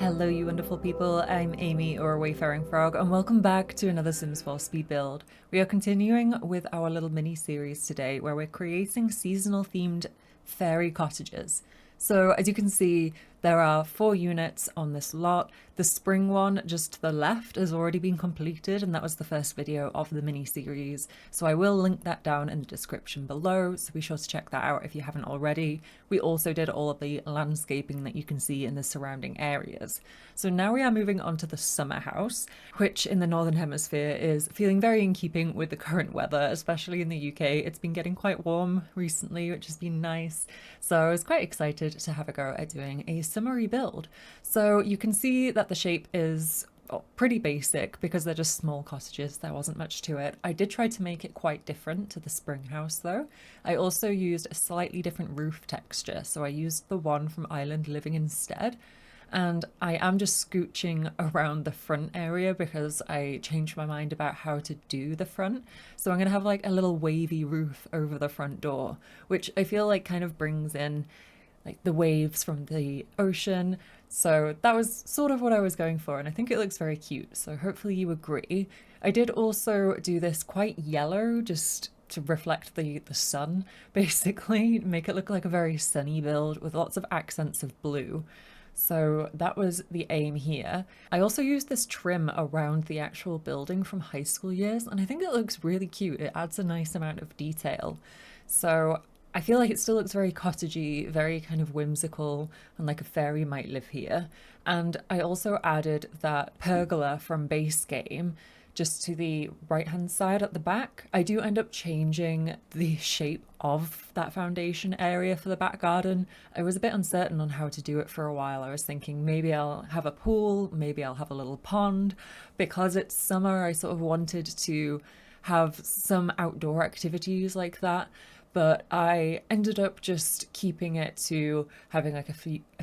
Hello you wonderful people, I'm Amy or AWayfaringFrog and welcome back to another Sims 4 speed build. We are continuing with our little mini series today where we're creating seasonal themed fairy cottages. So as you can see, there are 4 units on this lot. The spring one just to the left has already been completed, and that was the first video of the mini series. So I will link that down in the description below, so be sure to check that out if you haven't already. We also did all of the landscaping that you can see in the surrounding areas. So now we are moving on to the summer house, which in the Northern Hemisphere is feeling very in keeping with the current weather, especially in the UK. It's been getting quite warm recently, which has been nice. So I was quite excited to have a go at doing a summery build. So you can see that the shape is pretty basic because they're just small cottages. There wasn't much to it. I did try to make it quite different to the spring house though. I also used a slightly different roof texture. So I used the one from Island Living instead. And I am just scooching around the front area because I changed my mind about how to do the front. So I'm going to have like a little wavy roof over the front door, which I feel like kind of brings in like the waves from the ocean. So that was sort of what I was going for, and I think it looks very cute, so hopefully you agree. I did also do this quite yellow just to reflect the sun, basically, make it look like a very sunny build with lots of accents of blue. So that was the aim here. I also used this trim around the actual building from high school years, and I think it looks really cute. It adds a nice amount of detail. So I feel like it still looks very cottagey, very kind of whimsical, and like a fairy might live here. And I also added that pergola from base game just to the right hand side at the back. I do end up changing the shape of that foundation area for the back garden. I was a bit uncertain on how to do it for a while. I was thinking maybe I'll have a pool, maybe I'll have a little pond. Because it's summer, I sort of wanted to have some outdoor activities like that. But I ended up just keeping it to having like a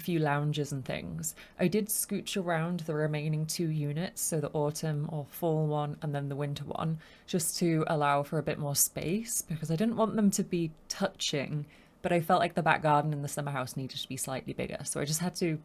few lounges and things. I did scooch around the remaining 2 units, so the autumn or fall one and then the winter one, just to allow for a bit more space because I didn't want them to be touching, but I felt like the back garden in the summer house needed to be slightly bigger. So I just had to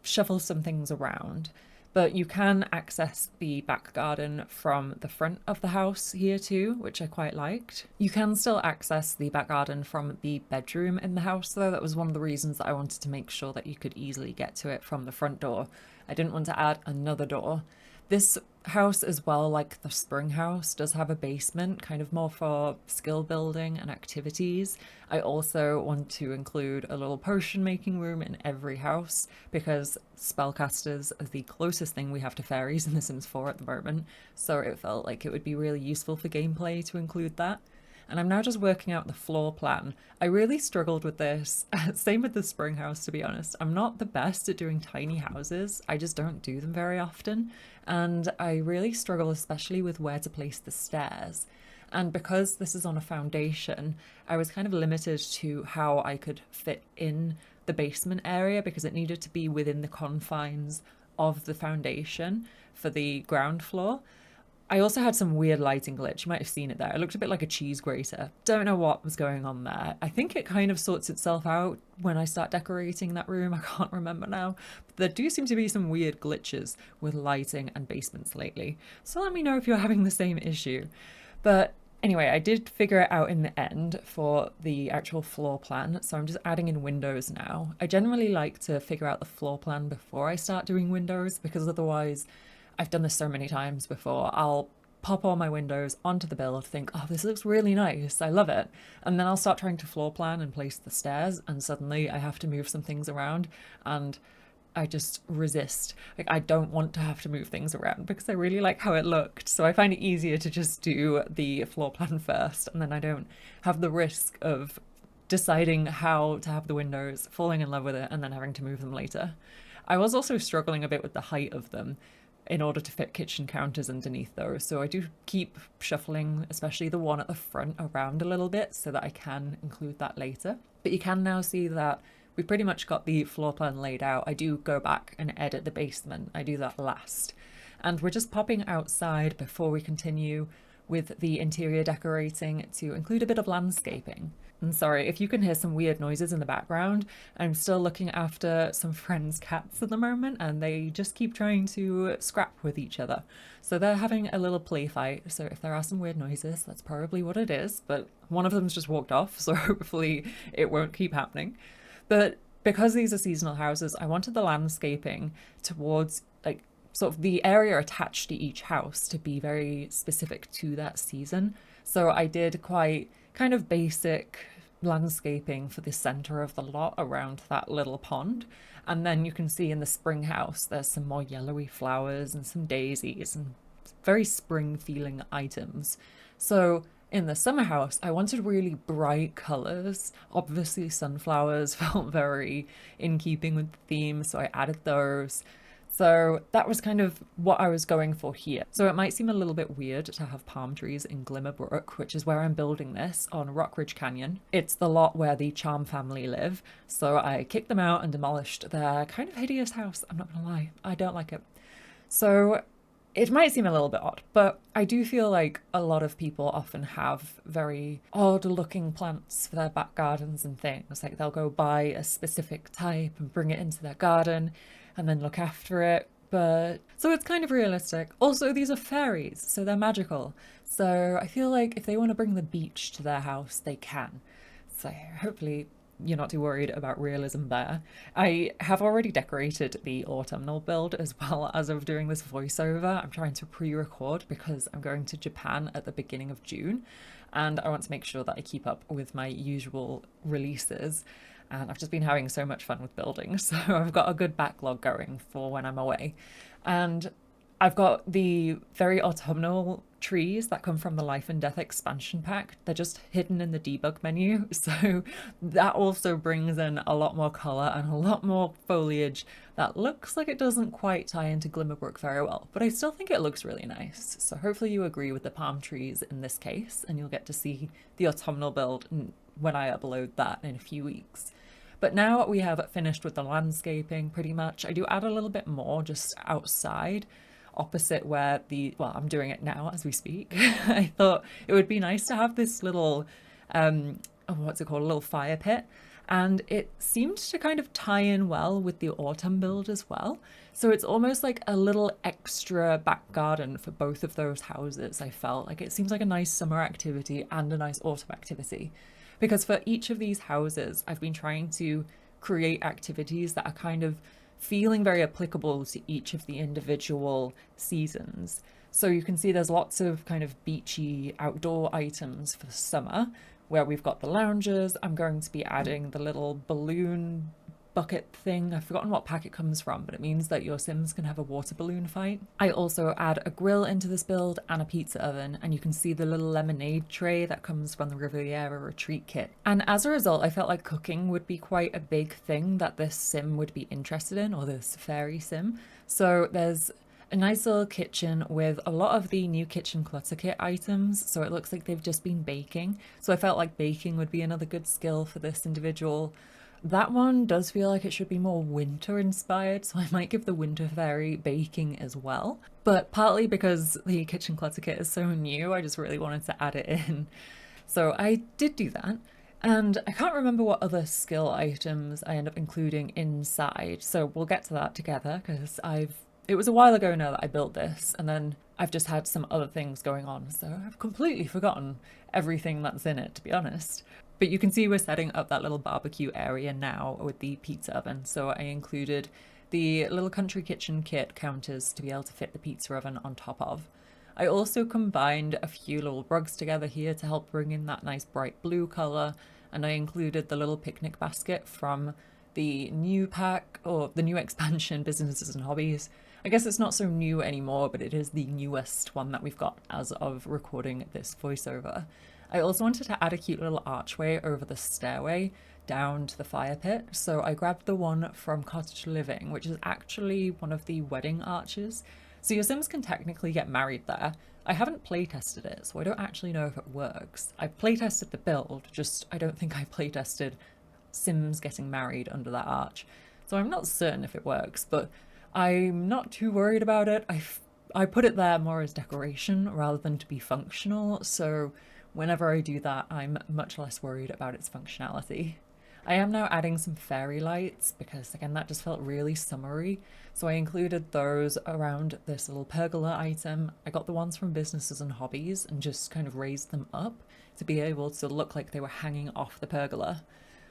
shuffle some things around. But you can access the back garden from the front of the house here too, which I quite liked. You can still access the back garden from the bedroom in the house though. That was one of the reasons that I wanted to make sure that you could easily get to it from the front door. I didn't want to add another door. This house as well, like the spring house, does have a basement, kind of more for skill building and activities. I also want to include a little potion making room in every house because spellcasters are the closest thing we have to fairies in The Sims 4 at the moment, so it felt like it would be really useful for gameplay to include that. And I'm now just working out the floor plan. I really struggled with this. Same with the spring house, to be honest. I'm not the best at doing tiny houses. I just don't do them very often. And I really struggle, especially with where to place the stairs. And because this is on a foundation, I was kind of limited to how I could fit in the basement area because it needed to be within the confines of the foundation for the ground floor. I also had some weird lighting glitch. You might have seen it there. It looked a bit like a cheese grater. Don't know what was going on there. I think it kind of sorts itself out when I start decorating that room. I can't remember now. But there do seem to be some weird glitches with lighting and basements lately. So let me know if you're having the same issue. But anyway, I did figure it out in the end for the actual floor plan. So I'm just adding in windows now. I generally like to figure out the floor plan before I start doing windows because otherwise, I've done this so many times before. I'll pop all my windows onto the build, think, oh, this looks really nice, I love it. And then I'll start trying to floor plan and place the stairs, and suddenly I have to move some things around, and I just resist. Like, I don't want to have to move things around because I really like how it looked. So I find it easier to just do the floor plan first, and then I don't have the risk of deciding how to have the windows, falling in love with it, and then having to move them later. I was also struggling a bit with the height of them in order to fit kitchen counters underneath those. So I do keep shuffling, especially the one at the front, around a little bit so that I can include that later. But you can now see that we pretty much got the floor plan laid out. I do go back and edit the basement. I do that last. And we're just popping outside before we continue with the interior decorating to include a bit of landscaping. And sorry if you can hear some weird noises in the background. I'm still looking after some friends' cats at the moment, and they just keep trying to scrap with each other. So they're having a little play fight. So if there are some weird noises, that's probably what it is. But one of them's just walked off, so hopefully it won't keep happening. But because these are seasonal houses, I wanted the landscaping towards like sort of the area attached to each house to be very specific to that season. So I did quite kind of basic landscaping for the center of the lot around that little pond. And then you can see in the spring house, there's some more yellowy flowers and some daisies and very spring feeling items. So in the summer house, I wanted really bright colors. Obviously, sunflowers felt very in keeping with the theme, so I added those. So that was kind of what I was going for here. So it might seem a little bit weird to have palm trees in Glimmerbrook, which is where I'm building this on Rockridge Canyon. It's the lot where the Charm family live. So I kicked them out and demolished their kind of hideous house. I'm not gonna lie, I don't like it. So it might seem a little bit odd, but I do feel like a lot of people often have very odd looking plants for their back gardens and things. Like they'll go buy a specific type and bring it into their garden and then look after it. But so it's kind of realistic. Also, these are fairies, so they're magical. So I feel like if they want to bring the beach to their house, they can. So hopefully you're not too worried about realism there. I have already decorated the autumnal build as well as of doing this voiceover. I'm trying to pre-record because I'm going to Japan at the beginning of June and I want to make sure that I keep up with my usual releases. And I've just been having so much fun with building, so I've got a good backlog going for when I'm away. And I've got the very autumnal trees that come from the Life and Death expansion pack. They're just hidden in the debug menu, so that also brings in a lot more colour and a lot more foliage that looks like it doesn't quite tie into Glimmerbrook very well, but I still think it looks really nice. So hopefully you agree with the palm trees in this case, and you'll get to see the autumnal build when I upload that in a few weeks. But now we have finished with the landscaping pretty much. I do add a little bit more just outside, opposite where well, I'm doing it now as we speak. I thought it would be nice to have this little, what's it called, a little fire pit. And it seemed to kind of tie in well with the autumn build as well. So it's almost like a little extra back garden for both of those houses, I felt. Like it seems like a nice summer activity and a nice autumn activity. Because for each of these houses, I've been trying to create activities that are kind of feeling very applicable to each of the individual seasons. So you can see there's lots of kind of beachy outdoor items for summer, where we've got the lounges. I'm going to be adding the little balloon bucket thing. I've forgotten what pack it comes from, but it means that your Sims can have a water balloon fight. I also add a grill into this build and a pizza oven, and you can see the little lemonade tray that comes from the Riviera retreat kit. And as a result, I felt like cooking would be quite a big thing that this sim would be interested in, or this fairy sim. So there's a nice little kitchen with a lot of the new kitchen clutter kit items, so it looks like they've just been baking. So I felt like baking would be another good skill for this individual. That one does feel like it should be more winter inspired, so I might give the winter fairy baking as well. But partly because the kitchen clutter kit is so new, I just really wanted to add it in. So I did do that. And I can't remember what other skill items I end up including inside, so we'll get to that together because it was a while ago now that I built this, and then I've just had some other things going on, so I've completely forgotten everything that's in it, to be honest. But you can see we're setting up that little barbecue area now with the pizza oven. So I included the little country kitchen kit counters to be able to fit the pizza oven on top of. I also combined a few little rugs together here to help bring in that nice bright blue color. And I included the little picnic basket from the new pack, or the new expansion, Businesses and Hobbies. I guess it's not so new anymore, but it is the newest one that we've got as of recording this voiceover. I also wanted to add a cute little archway over the stairway down to the fire pit. So I grabbed the one from Cottage Living, which is actually one of the wedding arches. So your Sims can technically get married there. I haven't playtested it, so I don't actually know if it works. I've playtested the build, just I don't think I playtested Sims getting married under that arch. So I'm not certain if it works, but I'm not too worried about it. I put it there more as decoration rather than to be functional, so whenever I do that, I'm much less worried about its functionality. I am now adding some fairy lights because, again, that just felt really summery. So I included those around this little pergola item. I got the ones from Businesses and Hobbies and just kind of raised them up to be able to look like they were hanging off the pergola.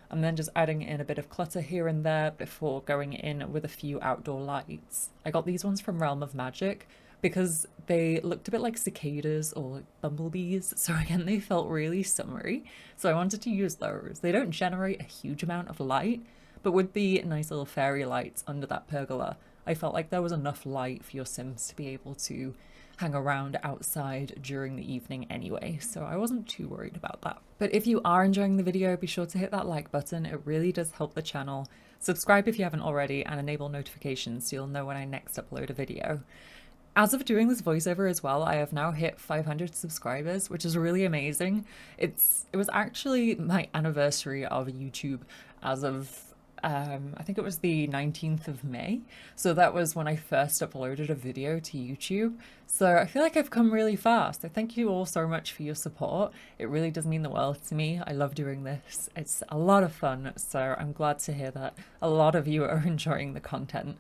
And then just adding in a bit of clutter here and there before going in with a few outdoor lights. I got these ones from Realm of Magic because they looked a bit like cicadas or like bumblebees, so again they felt really summery, so I wanted to use those. They don't generate a huge amount of light, but with the nice little fairy lights under that pergola, I felt like there was enough light for your Sims to be able to hang around outside during the evening anyway, so I wasn't too worried about that. But if you are enjoying the video, be sure to hit that like button. It really does help the channel. Subscribe if you haven't already and enable notifications so you'll know when I next upload a video. As of doing this voiceover as well, I have now hit 500 subscribers, which is really amazing. It was actually my anniversary of YouTube as of I think it was the 19th of May. So that was when I first uploaded a video to YouTube. So I feel like I've come really fast. I thank you all so much for your support. It really does mean the world to me. I love doing this. It's a lot of fun. So I'm glad to hear that a lot of you are enjoying the content.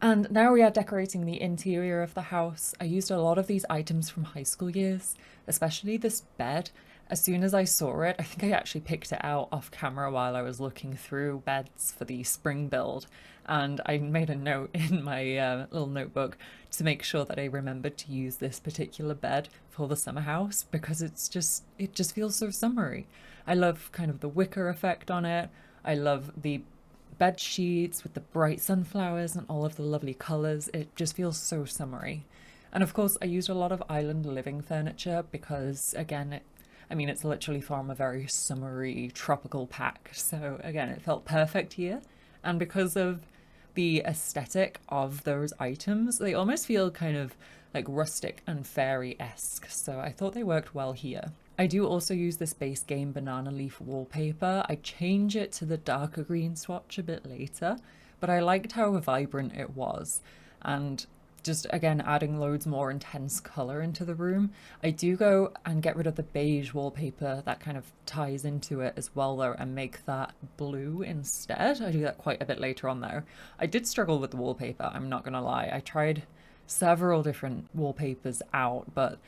And now we are decorating the interior of the house. I used a lot of these items from high school years, especially this bed. As soon as I saw it, I think I actually picked it out off camera while I was looking through beds for the spring build. And I made a note in my little notebook to make sure that I remembered to use this particular bed for the summer house because it just feels so summery. I love kind of the wicker effect on it. I love the bed sheets with the bright sunflowers and all of the lovely colours. It just feels so summery. And of course I used a lot of island living furniture because again, it's literally from a very summery tropical pack. So again, it felt perfect here. And because of the aesthetic of those items, they almost feel kind of like rustic and fairy-esque. So I thought they worked well here. I do also use this base game banana leaf wallpaper. I change it to the darker green swatch a bit later, but I liked how vibrant it was. And just again, adding loads more intense color into the room. I do go and get rid of the beige wallpaper that kind of ties into it as well though, and make that blue instead. I do that quite a bit later on though. I did struggle with the wallpaper, I'm not gonna lie. I tried several different wallpapers out, but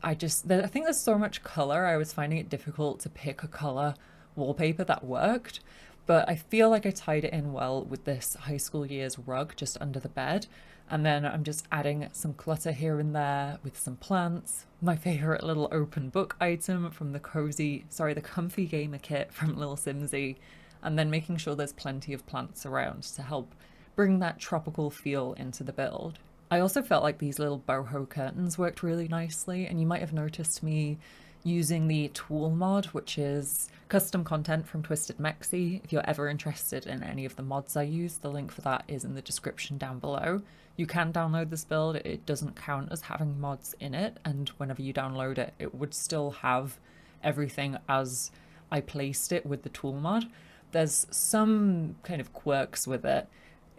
I think there's so much color, I was finding it difficult to pick a color wallpaper that worked. But I feel like I tied it in well with this high school years rug just under the bed. And then I'm just adding some clutter here and there with some plants. My favorite little open book item from the comfy gamer kit from Little Simsy. And then making sure there's plenty of plants around to help bring that tropical feel into the build. I also felt like these little boho curtains worked really nicely, and you might have noticed me using the tool mod, which is custom content from Twisted Mexi. If you're ever interested in any of the mods I use, the link for that is in the description down below. You can download this build, it doesn't count as having mods in it, and whenever you download it, it would still have everything as I placed it with the tool mod. There's some kind of quirks with it.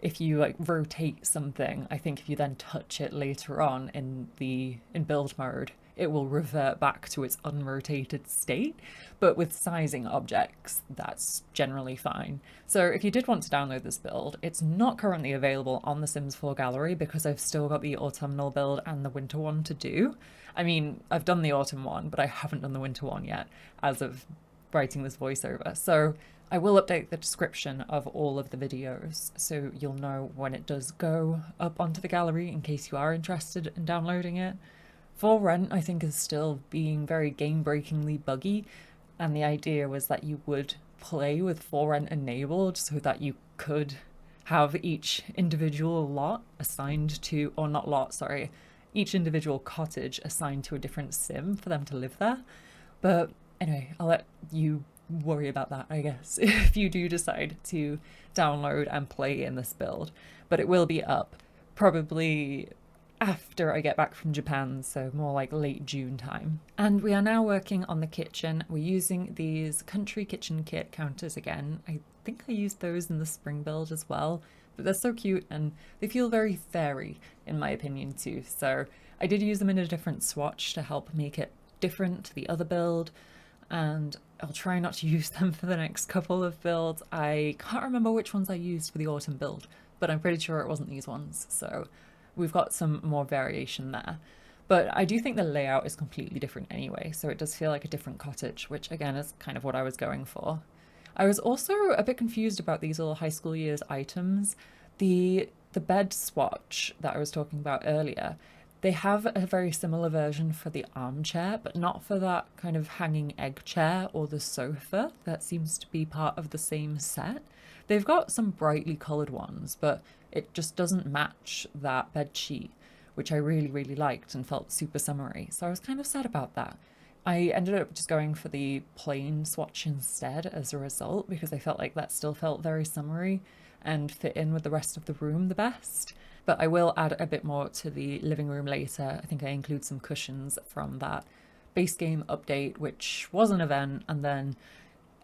If you like rotate something, I think if you then touch it later on in build mode, it will revert back to its unrotated state. But with sizing objects, that's generally fine. So if you did want to download this build, it's not currently available on the Sims 4 gallery because I've still got the autumnal build and the winter one to do. I mean, I've done the autumn one, but I haven't done the winter one yet as of writing this voiceover. So I will update the description of all of the videos so you'll know when it does go up onto the gallery in case you are interested in downloading it. For Rent, I think, is still being very game-breakingly buggy, and the idea was that you would play with For Rent enabled so that you could have each individual lot assigned to, or not lot, sorry, each individual cottage assigned to a different sim for them to live there. But anyway, I'll let you worry about that, I guess, if you do decide to download and play in this build. But it will be up probably after I get back from Japan, so more like late June time. And we are now working on the kitchen. We're using these Country Kitchen Kit counters again. I think I used those in the spring build as well, but they're so cute and they feel very fairy in my opinion too. So I did use them in a different swatch to help make it different to the other build, and I'll try not to use them for the next couple of builds. I can't remember which ones I used for the autumn build, but I'm pretty sure it wasn't these ones, so we've got some more variation there. But I do think the layout is completely different anyway, so it does feel like a different cottage, which again is kind of what I was going for. I was also a bit confused about these little high school years items. The bed swatch that I was talking about earlier, they have a very similar version for the armchair, but not for that kind of hanging egg chair or the sofa that seems to be part of the same set. They've got some brightly coloured ones, but it just doesn't match that bed sheet, which I really, really liked and felt super summery. So I was kind of sad about that. I ended up just going for the plain swatch instead as a result, because I felt like that still felt very summery and fit in with the rest of the room the best. But I will add a bit more to the living room later. I think I include some cushions from that base game update, which was an event, and then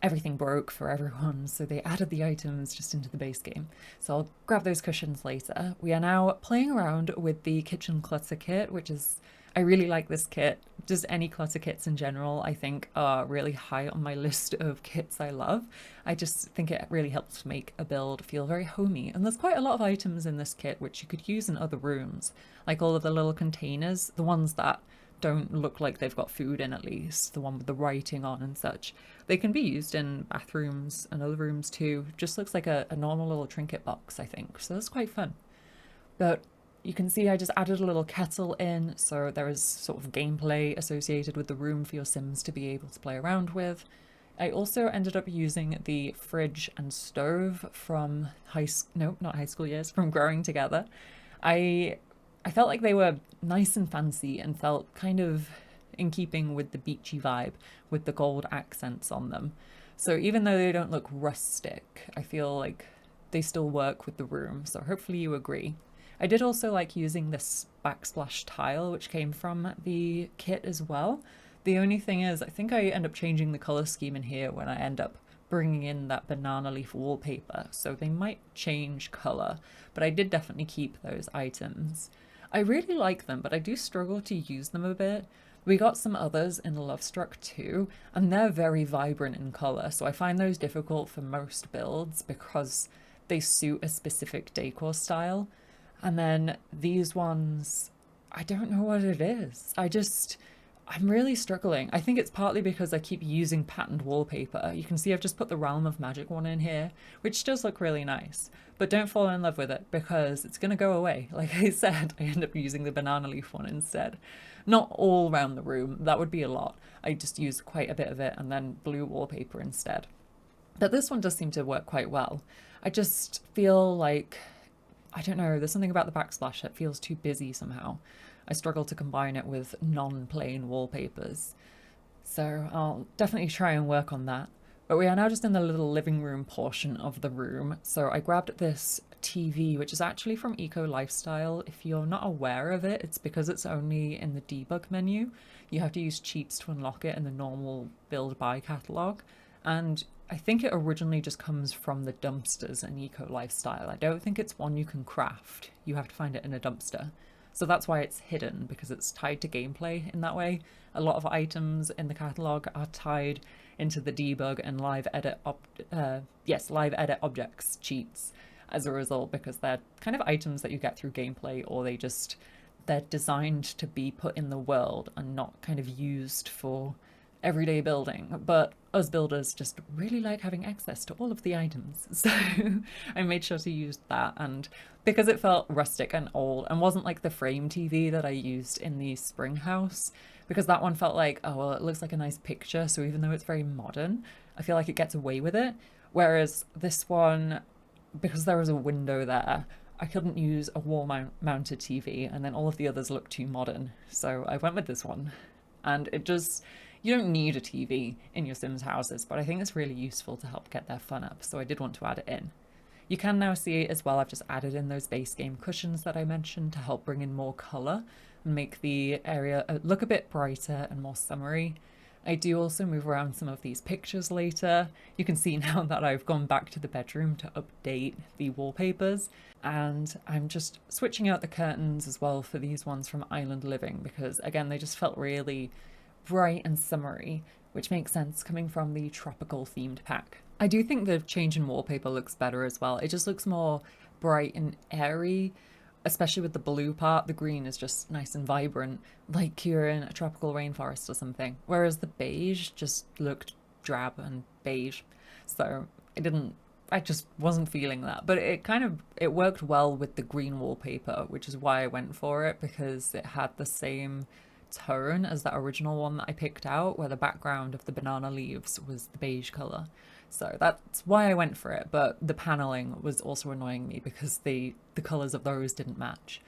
everything broke for everyone, so they added the items just into the base game. So I'll grab those cushions later. We are now playing around with the kitchen clutter kit, which is, I really like this kit. Just any clutter kits in general, I think, are really high on my list of kits I love. I just think it really helps make a build feel very homey. And there's quite a lot of items in this kit which you could use in other rooms, like all of the little containers, the ones that don't look like they've got food in, at least, the one with the writing on and such. They can be used in bathrooms and other rooms too. Just looks like a normal little trinket box, I think. So that's quite fun. But you can see I just added a little kettle in, so there is sort of gameplay associated with the room for your Sims to be able to play around with. I also ended up using the fridge and stove from not high school years, from Growing Together. I felt like they were nice and fancy and felt kind of in keeping with the beachy vibe with the gold accents on them. So even though they don't look rustic, I feel like they still work with the room. So hopefully you agree. I did also like using this backsplash tile, which came from the kit as well. The only thing is, I think I end up changing the color scheme in here when I end up bringing in that banana leaf wallpaper. So they might change color, but I did definitely keep those items. I really like them, but I do struggle to use them a bit. We got some others in Lovestruck too, and they're very vibrant in colour, so I find those difficult for most builds because they suit a specific decor style. And then these ones, I don't know what it is. I'm really struggling. I think it's partly because I keep using patterned wallpaper. You can see I've just put the Realm of Magic one in here, which does look really nice. But don't fall in love with it because it's going to go away. Like I said, I end up using the banana leaf one instead. Not all around the room, that would be a lot. I just used quite a bit of it and then blue wallpaper instead. But this one does seem to work quite well. I just feel like, I don't know, there's something about the backsplash that feels too busy somehow. I struggle to combine it with non-plain wallpapers. So I'll definitely try and work on that. But we are now just in the little living room portion of the room. So I grabbed this TV, which is actually from Eco Lifestyle. If you're not aware of it, it's because it's only in the debug menu. You have to use cheats to unlock it in the normal build buy catalog. And I think it originally just comes from the dumpsters in Eco Lifestyle. I don't think it's one you can craft. You have to find it in a dumpster. So that's why it's hidden, because it's tied to gameplay in that way. A lot of items in the catalogue are tied into the debug and live edit objects cheats as a result, because they're kind of items that you get through gameplay, or they're designed to be put in the world and not kind of used for everyday building. But us builders just really like having access to all of the items, so I made sure to use that. And because it felt rustic and old and wasn't like the frame TV that I used in the spring house, because that one felt like, oh well, it looks like a nice picture, so even though it's very modern, I feel like it gets away with it. Whereas this one, because there was a window there, I couldn't use a wall mounted TV, and then all of the others looked too modern, so I went with this one. And it just, you don't need a TV in your Sims houses, but I think it's really useful to help get their fun up, so I did want to add it in. You can now see as well, I've just added in those base game cushions that I mentioned to help bring in more colour and make the area look a bit brighter and more summery. I do also move around some of these pictures later. You can see now that I've gone back to the bedroom to update the wallpapers, and I'm just switching out the curtains as well for these ones from Island Living, because again, they just felt really bright and summery, which makes sense coming from the tropical themed pack. I do think the change in wallpaper looks better as well. It just looks more bright and airy, especially with the blue part. The green is just nice and vibrant, like you're in a tropical rainforest or something. Whereas the beige just looked drab and beige. So I just wasn't feeling that. But it worked well with the green wallpaper, which is why I went for it, because it had the same tone as that original one that I picked out, where the background of the banana leaves was the beige color. So that's why I went for it, but the paneling was also annoying me because the colors of those didn't match.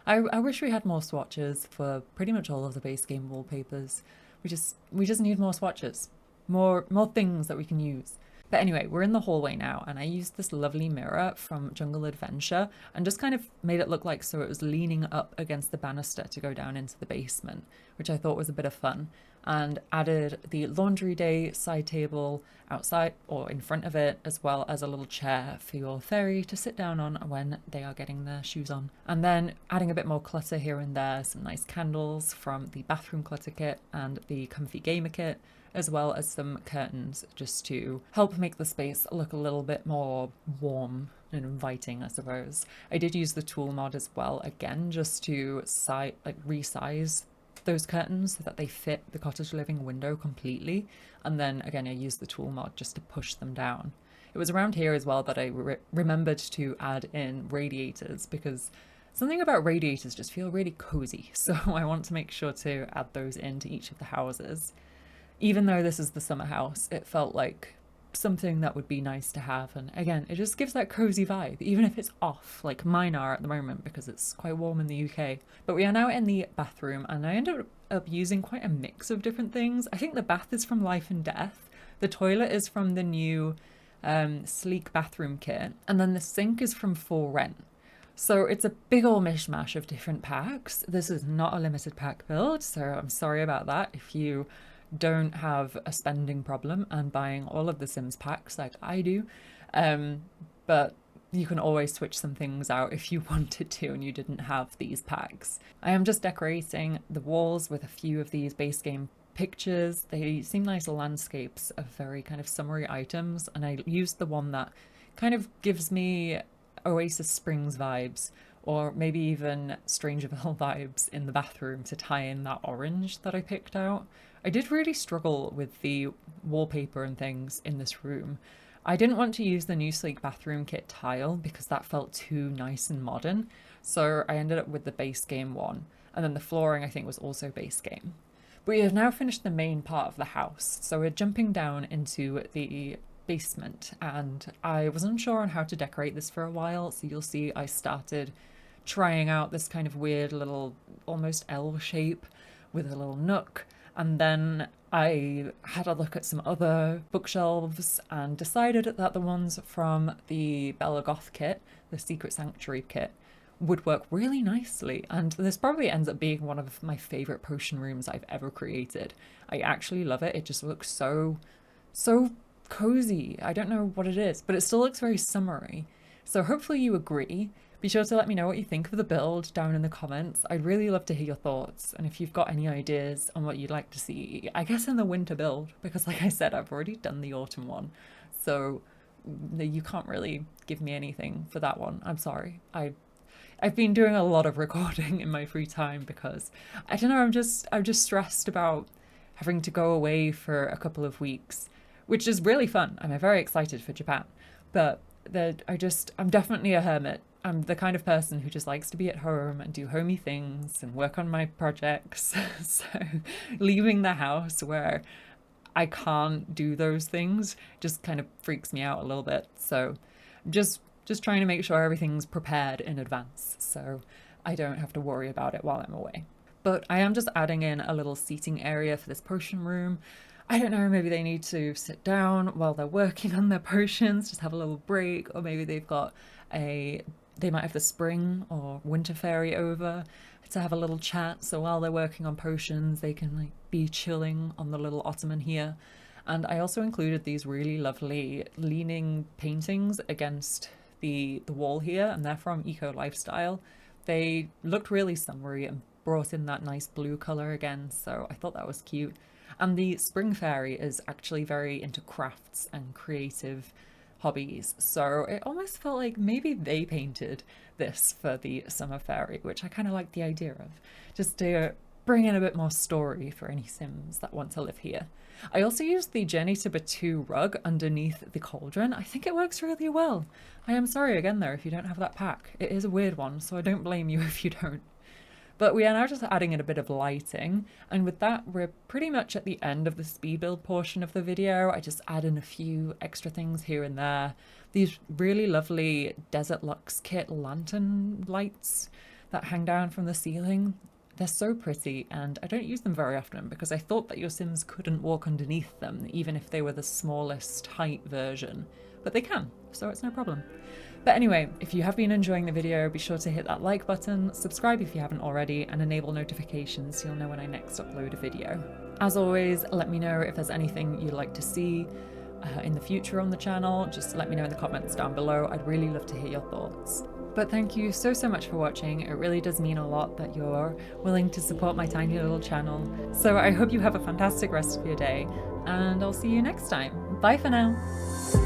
I wish we had more swatches for pretty much all of the base game wallpapers. We just need more swatches, more things that we can use. But anyway, we're in the hallway now, and I used this lovely mirror from Jungle Adventure and just kind of made it look like so it was leaning up against the banister to go down into the basement, which I thought was a bit of fun, and added the laundry day side table outside or in front of it, as well as a little chair for your fairy to sit down on when they are getting their shoes on. And then adding a bit more clutter here and there, some nice candles from the bathroom clutter kit and the comfy gamer kit, as well as some curtains just to help make the space look a little bit more warm and inviting, I suppose. I did use the tool mod as well, again, just to resize those curtains so that they fit the cottage living window completely. And then again, I used the tool mod just to push them down. It was around here as well that I remembered to add in radiators, because something about radiators just feel really cozy. So I want to make sure to add those into each of the houses. Even though this is the summer house, it felt like something that would be nice to have. And again, it just gives that cozy vibe, even if it's off, like mine are at the moment because it's quite warm in the UK. But we are now in the bathroom, and I ended up using quite a mix of different things. I think the bath is from Life and Death. The toilet is from the new sleek bathroom kit. And then the sink is from For Rent. So it's a big old mishmash of different packs. This is not a limited pack build, so I'm sorry about that if you don't have a spending problem and buying all of the Sims packs like I do, but you can always switch some things out if you wanted to and you didn't have these packs. I am just decorating the walls with a few of these base game pictures. They seem nice landscapes of very kind of summery items, and I used the one that kind of gives me Oasis Springs vibes, or maybe even Strangerville vibes in the bathroom to tie in that orange that I picked out. I did really struggle with the wallpaper and things in this room. I didn't want to use the new sleek bathroom kit tile because that felt too nice and modern, so I ended up with the base game one, and then the flooring I think was also base game. But we have now finished the main part of the house, so we're jumping down into the basement, and I was unsure on how to decorate this for a while, so you'll see I started trying out this kind of weird little almost L shape with a little nook. And then I had a look at some other bookshelves and decided that the ones from the Bella Goth kit, the Secret Sanctuary kit, would work really nicely. And this probably ends up being one of my favorite potion rooms I've ever created. I actually love it. It just looks so cozy. I don't know what it is, but it still looks very summery. So hopefully you agree. Be sure to let me know what you think of the build down in the comments. I'd really love to hear your thoughts, and if you've got any ideas on what you'd like to see, I guess in the winter build, because like I said, I've already done the autumn one, so you can't really give me anything for that one. I'm sorry. I've been doing a lot of recording in my free time because I don't know, I'm just stressed about having to go away for a couple of weeks, which is really fun. I'm very excited for Japan, but I'm definitely a hermit. I'm the kind of person who just likes to be at home and do homey things and work on my projects. So leaving the house where I can't do those things just kind of freaks me out a little bit. So just trying to make sure everything's prepared in advance so I don't have to worry about it while I'm away. But I am just adding in a little seating area for this potion room. I don't know, maybe they need to sit down while they're working on their potions, just have a little break, or maybe they might have the spring or winter fairy over to have a little chat, so while they're working on potions they can be chilling on the little ottoman here. And I also included these really lovely leaning paintings against the wall here, and they're from Eco Lifestyle. They looked really summery and brought in that nice blue color again, so I thought that was cute. And the spring fairy is actually very into crafts and creative hobbies, so it almost felt like maybe they painted this for the summer fairy, which I kind of like the idea of, just to bring in a bit more story for any Sims that want to live here. I also used the Journey to Batu rug underneath the cauldron. I think it works really well. I am sorry again though if you don't have that pack. It is a weird one, so I don't blame you if you don't. But we are now just adding in a bit of lighting, and with that we're pretty much at the end of the speed build portion of the video. I just add in a few extra things here and there. These really lovely Desert Luxe kit lantern lights that hang down from the ceiling. They're so pretty, and I don't use them very often because I thought that your Sims couldn't walk underneath them even if they were the smallest height version, but they can, so it's no problem. But anyway, if you have been enjoying the video, be sure to hit that like button, subscribe if you haven't already, and enable notifications so you'll know when I next upload a video. As always, let me know if there's anything you'd like to see in the future on the channel. Just let me know in the comments down below. I'd really love to hear your thoughts. But thank you so much for watching. It really does mean a lot that you're willing to support my tiny little channel. So I hope you have a fantastic rest of your day, and I'll see you next time. Bye for now.